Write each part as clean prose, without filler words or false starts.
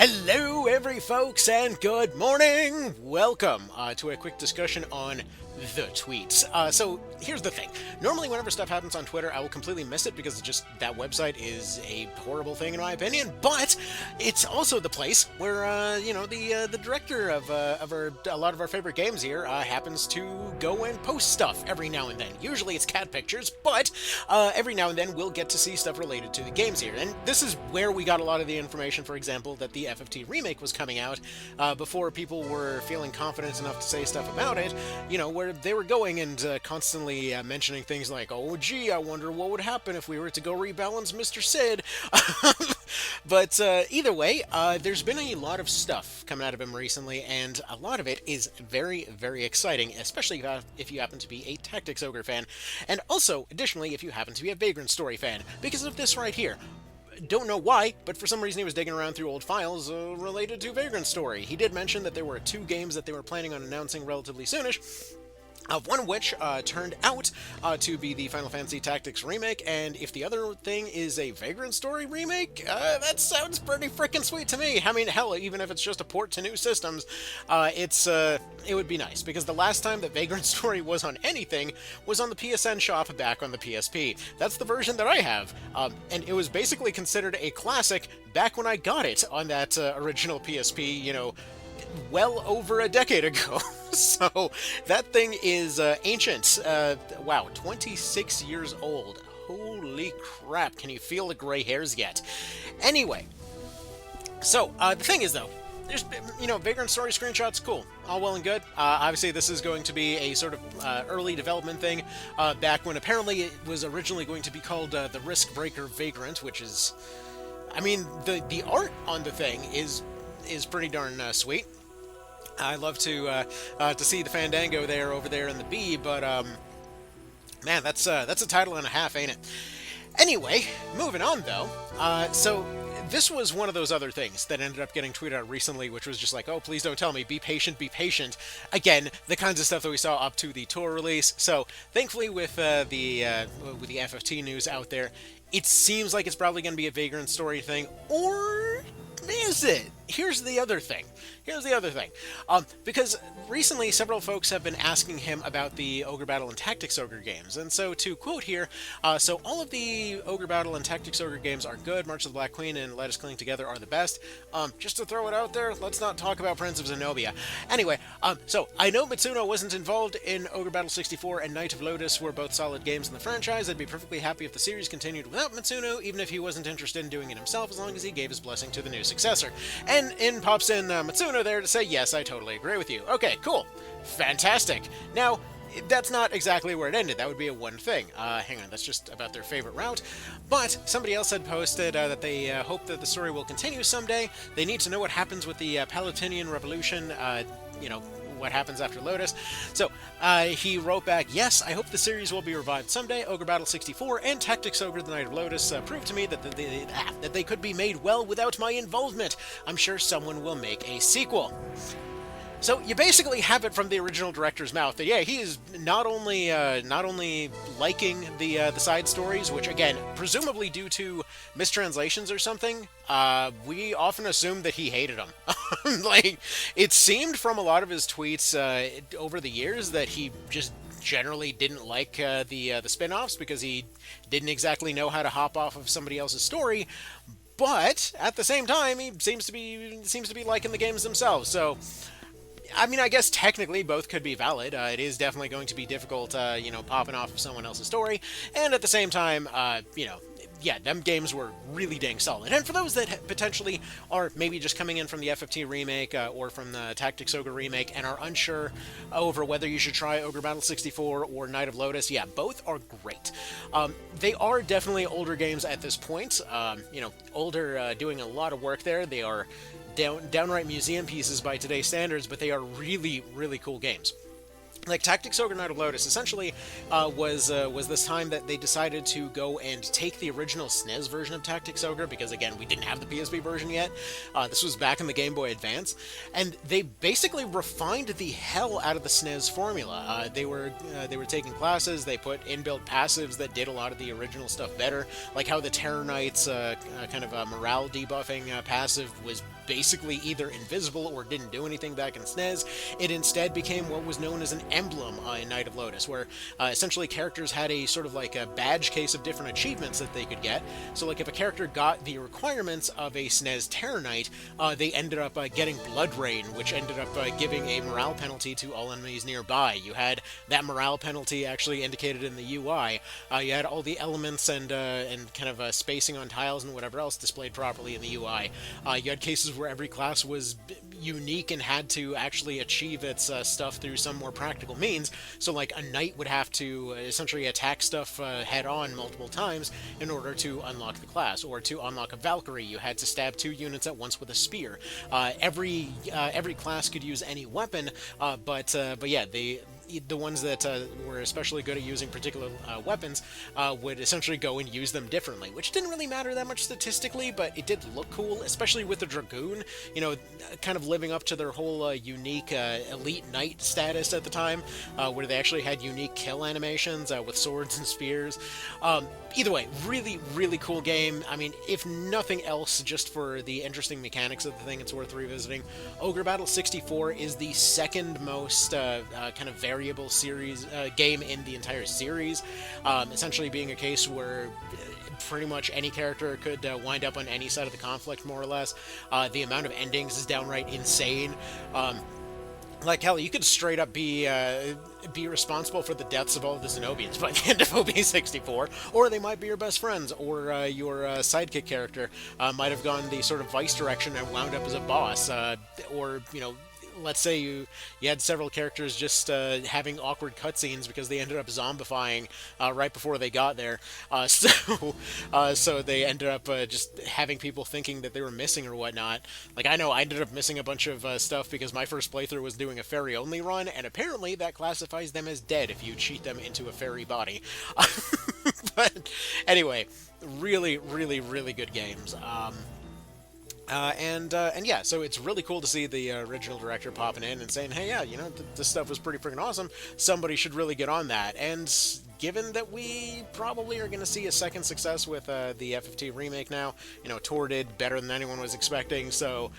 Hello, every folks, and good morning. Welcome to a quick discussion on the tweets. So here's the thing. Normally, whenever stuff happens on Twitter, I will completely miss it because that website is a horrible thing in my opinion. But it's also the place where the director of a lot of our favorite games here happens to go and post stuff every now and then. Usually it's cat pictures, but every now and then we'll get to see stuff related to the games here. And this is where we got a lot of the information. For example, that the FFT remake was coming out before people were feeling confident enough to say stuff about it. Where they were going and constantly mentioning things like, oh gee, I wonder what would happen if we were to go rebalance Mr. Sid. But either way, there's been a lot of stuff coming out of him recently, and a lot of it is very, very exciting, especially if you happen to be a Tactics Ogre fan, and also, additionally, if you happen to be a Vagrant story fan, because of this right here. Don't know why, but for some reason he was digging around through old files related to Vagrant story. He did mention that there were 2 games that they were planning on announcing relatively soonish, one of which turned out to be the Final Fantasy Tactics remake, and if the other thing is a Vagrant Story remake, that sounds pretty freaking sweet to me. I mean, hell, even if it's just a port to new systems, it would be nice, because the last time that Vagrant Story was on anything was on the PSN shop back on the PSP. That's the version that I have, and it was basically considered a classic back when I got it on that original PSP, well over a decade ago. So that thing is ancient. Wow, 26 years old. Holy crap, can you feel the gray hairs yet? Anyway, so the thing is though, there's, Vagrant Story screenshots, cool, all well and good. Obviously this is going to be a sort of early development thing, back when apparently it was originally going to be called the Risk Breaker Vagrant, which is, I mean, the art on the thing is pretty darn sweet. I love to see the Fandango over there in the B, but man, that's a title and a half, ain't it? Anyway, moving on though. So this was one of those other things that ended up getting tweeted out recently, which was just like, oh, please don't tell me, be patient, be patient. Again, the kinds of stuff that we saw up to the tour release. So thankfully, with the FFT news out there, it seems like it's probably going to be a Vagrant Story thing, or is it? Here's the other thing. Because recently several folks have been asking him about the Ogre Battle and Tactics Ogre games, and so to quote here, so all of the Ogre Battle and Tactics Ogre games are good, March of the Black Queen and Let Us Cling Together are the best. Just to throw it out there, let's not talk about Prince of Zenobia. Anyway, so I know Matsuno wasn't involved in Ogre Battle 64 and Knight of Lotus were both solid games in the franchise. I'd be perfectly happy if the series continued without Matsuno, even if he wasn't interested in doing it himself, as long as he gave his blessing to the new successor. And in pops in Matsuno there to say, yes, I totally agree with you. Okay, cool. Fantastic. Now, that's not exactly where it ended. That would be a one thing. Hang on, that's just about their favorite route. But somebody else had posted that they hope that the story will continue someday. They need to know what happens with the Palatinian Revolution, what happens after Lotus. So he wrote back, yes, I hope the series will be revived someday. Ogre Battle 64 and Tactics Ogre the Night of Lotus proved to me that they could be made well without my involvement. I'm sure someone will make a sequel. So you basically have it from the original director's mouth that, yeah, he is not only liking the side stories, which again, presumably due to mistranslations or something, we often assume that he hated them. Like, it seemed from a lot of his tweets over the years that he just generally didn't like the spin-offs because he didn't exactly know how to hop off of somebody else's story. But at the same time, he seems to be liking the games themselves. So, I mean, I guess technically both could be valid. It is definitely going to be difficult, popping off of someone else's story. And at the same time, yeah, them games were really dang solid. And for those that potentially are maybe just coming in from the FFT remake or from the Tactics Ogre remake and are unsure over whether you should try Ogre Battle 64 or Knight of Lotus, yeah, both are great. They are definitely older games at this point. Older, doing a lot of work there. They are downright museum pieces by today's standards, but they are really, really cool games. like Tactics Ogre Night of Lotus essentially was this time that they decided to go and take the original SNES version of Tactics Ogre, because again we didn't have the PSP version yet. This was back in the Game Boy Advance, and they basically refined the hell out of the SNES formula. They were taking classes, they put inbuilt passives that did a lot of the original stuff better, like how the Terenius kind of morale debuffing passive was basically either invisible or didn't do anything back in SNES. It instead became what was known as an emblem in Night of Lotus, where essentially characters had a sort of like a badge case of different achievements that they could get. So like if a character got the requirements of a SNES Terror Knight, they ended up getting Blood Rain, which ended up giving a morale penalty to all enemies nearby. You had that morale penalty actually indicated in the UI. You had all the elements and kind of spacing on tiles and whatever else displayed properly in the UI. You had cases where every class was unique and had to actually achieve its stuff through some more practical means. So like a knight would have to essentially attack stuff head on multiple times in order to unlock the class, or to unlock a Valkyrie you had to stab 2 units at once with a spear. Every class could use any weapon, but yeah, the ones that were especially good at using particular weapons would essentially go and use them differently, which didn't really matter that much statistically, but it did look cool, especially with the Dragoon, you know, kind of living up to their whole unique elite knight status at the time, where they actually had unique kill animations with swords and spears. Either way, really, really cool game. I mean, if nothing else, just for the interesting mechanics of the thing, it's worth revisiting. Ogre Battle 64 is the second most kind of variable series game in the entire series, essentially being a case where pretty much any character could wind up on any side of the conflict, more or less. The amount of endings is downright insane. Like, hell, you could straight up be responsible for the deaths of all of the Zenobians by the end of OB64, or they might be your best friends, or your sidekick character might have gone the sort of vice direction and wound up as a boss, or, you know, let's say you had several characters just having awkward cutscenes because they ended up zombifying right before they got there. So they ended up just having people thinking that they were missing or whatnot. Like, I know I ended up missing a bunch of stuff because my first playthrough was doing a fairy-only run, and apparently that classifies them as dead if you cheat them into a fairy body. But anyway, really, really, really good games. And yeah, so it's really cool to see the original director popping in and saying, hey, yeah, you know, this stuff was pretty freaking awesome. Somebody should really get on that. And given that we probably are going to see a second success with the FFT remake now, you know, Tor did better than anyone was expecting, so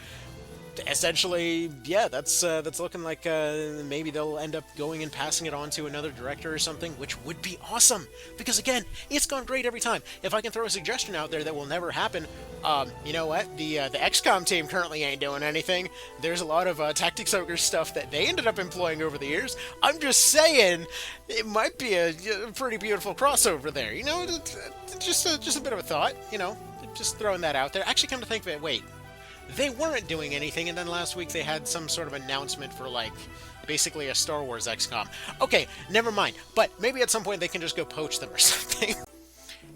essentially, yeah, that's looking like maybe they'll end up going and passing it on to another director or something, which would be awesome, because again, it's gone great every time. If I can throw a suggestion out there that will never happen, you know what, the XCOM team currently ain't doing anything. There's a lot of Tactics Ogre stuff that they ended up employing over the years. I'm just saying, it might be a pretty beautiful crossover there, you know, just a bit of a thought, you know, just throwing that out there. Actually, come to think of it, wait, they weren't doing anything, and then last week they had some sort of announcement for, like, basically a Star Wars XCOM. Okay, never mind, but maybe at some point they can just go poach them or something.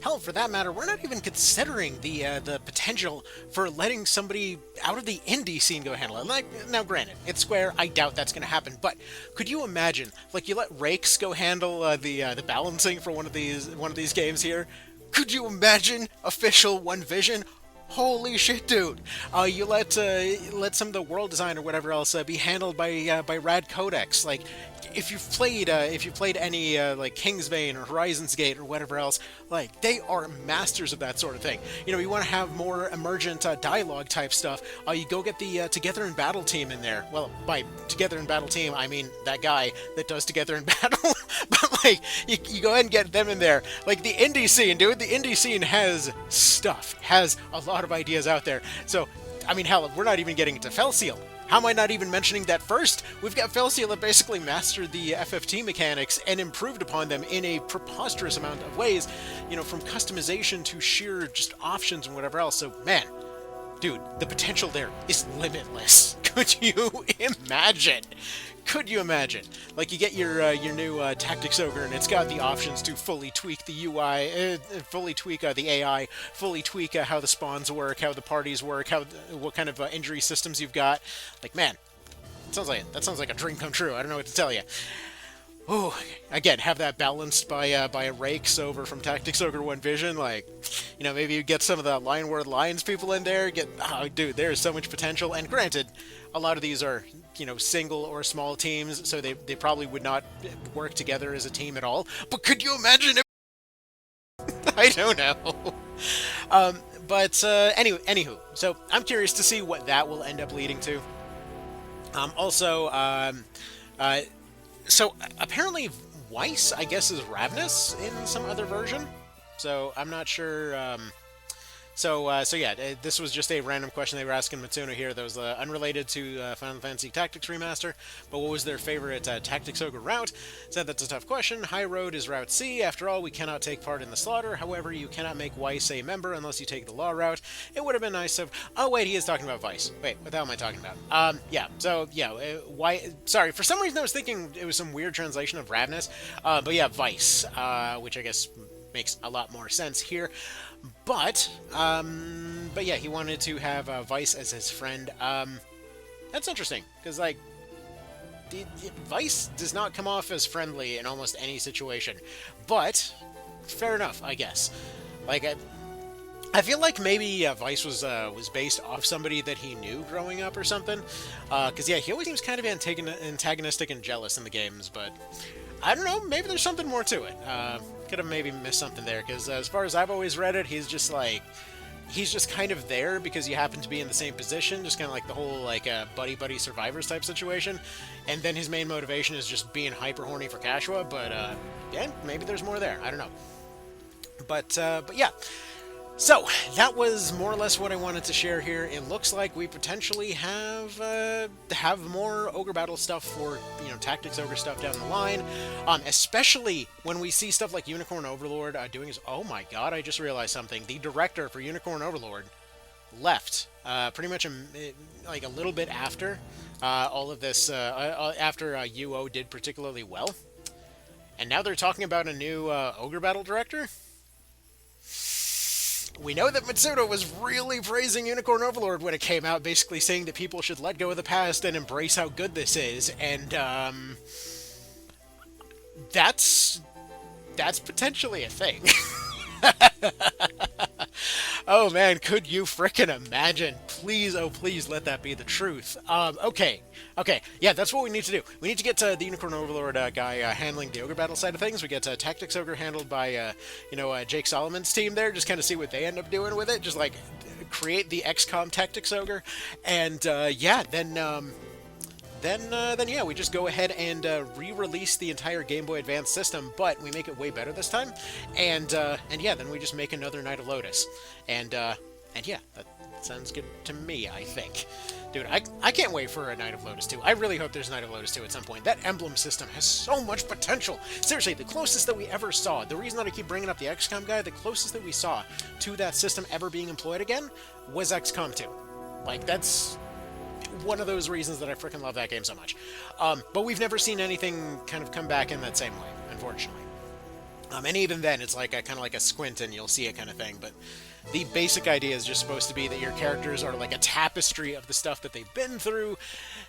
Hell, for that matter, we're not even considering the potential for letting somebody out of the indie scene go handle it. Like, now, granted, it's Square. I doubt that's going to happen. But could you imagine, like, you let Rakes go handle the balancing for one of these games here? Could you imagine official One Vision? Holy shit, dude! You let some of the world design or whatever else be handled by Rad Codex. Like, if you've played any like Kingsbane or Horizon's Gate or whatever else, like, they are masters of that sort of thing. You know, you want to have more emergent dialogue type stuff. You go get the Together in Battle team in there. Well, by Together in Battle team, I mean that guy that does Together in Battle. But like, you go ahead and get them in there. Like, the indie scene, dude. The indie scene has stuff, has a lot of ideas out there. So, I mean, hell, we're not even getting into Felseal. How am I not even mentioning that first? We've got Felseal that basically mastered the FFT mechanics and improved upon them in a preposterous amount of ways, you know, from customization to sheer just options and whatever else. So, man, dude, the potential there is limitless. Could you imagine? Could you imagine? Like, you get your new Tactics Ogre, and it's got the options to fully tweak the UI, fully tweak the AI, fully tweak how the spawns work, how the parties work, what kind of injury systems you've got. Like, man, that sounds like a dream come true. I don't know what to tell you. Oh, again, have that balanced by a Rakes over from Tactics Ogre One Vision. Like, maybe you get some of the Lion Word Lions people in there. Dude, there is so much potential. And granted, a lot of these are, single or small teams, so they probably would not work together as a team at all. But could you imagine if I don't know. Anywho, so I'm curious to see what that will end up leading to. Also, uh, so apparently Weiss, I guess, is Ravenous in some other version. So I'm not sure. So yeah, this was just a random question they were asking Matsuno here that was unrelated to Final Fantasy Tactics Remaster, but what was their favorite Tactics Ogre route? Said that's a tough question. High Road is Route C. After all, we cannot take part in the slaughter. However, you cannot make Weiss a member unless you take the law route. It would have been nice if... Oh, wait, he is talking about Weiss. Wait, what the hell am I talking about? Yeah, so, yeah, why... Sorry, for some reason I was thinking it was some weird translation of Ravenous, but yeah, Weiss, which I guess makes a lot more sense here. But yeah, he wanted to have Weiss as his friend. That's interesting, because, like, Weiss does not come off as friendly in almost any situation. But, fair enough, I guess. Like, I feel like maybe Weiss was based off somebody that he knew growing up or something. Because, yeah, he always seems kind of antagonistic and jealous in the games, but... I don't know, maybe there's something more to it. Could have maybe missed something there, because as far as I've always read it, he's just kind of there because you happen to be in the same position, just kind of like the whole, like, buddy-buddy survivors type situation, and then his main motivation is just being hyper-horny for Kashua, but, yeah, maybe there's more there, I don't know. But yeah. So, that was more or less what I wanted to share here. It looks like we potentially have more Ogre Battle stuff for, Tactics Ogre stuff down the line. Especially when we see stuff like Unicorn Overlord doing his... Oh my god, I just realized something. The director for Unicorn Overlord left pretty much like a little bit after all of this, after UO did particularly well. And now they're talking about a new Ogre Battle director? We know that Matsuno was really praising Unicorn Overlord when it came out, basically saying that people should let go of the past and embrace how good this is, and, that's potentially a thing. Oh man, could you frickin' imagine? Please, oh please, let that be the truth. Okay, yeah, that's what we need to do. We need to get the Unicorn Overlord guy handling the Ogre Battle side of things. We get Tactics Ogre handled by, Jake Solomon's team there, just kind of see what they end up doing with it, just like create the XCOM Tactics Ogre, and yeah, then yeah, we just go ahead and re-release the entire Game Boy Advance system, but we make it way better this time, and yeah, then we just make another Knight of Lotus, and yeah, that sounds good to me, I think. Dude, I can't wait for a Knight of Lotus 2. I really hope there's a Knight of Lotus 2 at some point. That emblem system has so much potential. Seriously, the closest that we ever saw, the reason that I keep bringing up the XCOM guy, the closest that we saw to that system ever being employed again was XCOM 2. Like, that's one of those reasons that I freaking love that game so much. But we've never seen anything kind of come back in that same way, unfortunately. And even then, it's like kind of like a squint and you'll see it kind of thing, but the basic idea is just supposed to be that your characters are like a tapestry of the stuff that they've been through,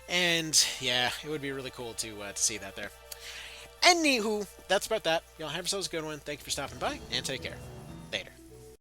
and yeah, it would be really cool to see that there. Anywho, that's about that. Y'all have yourselves a good one. Thank you for stopping by, and take care.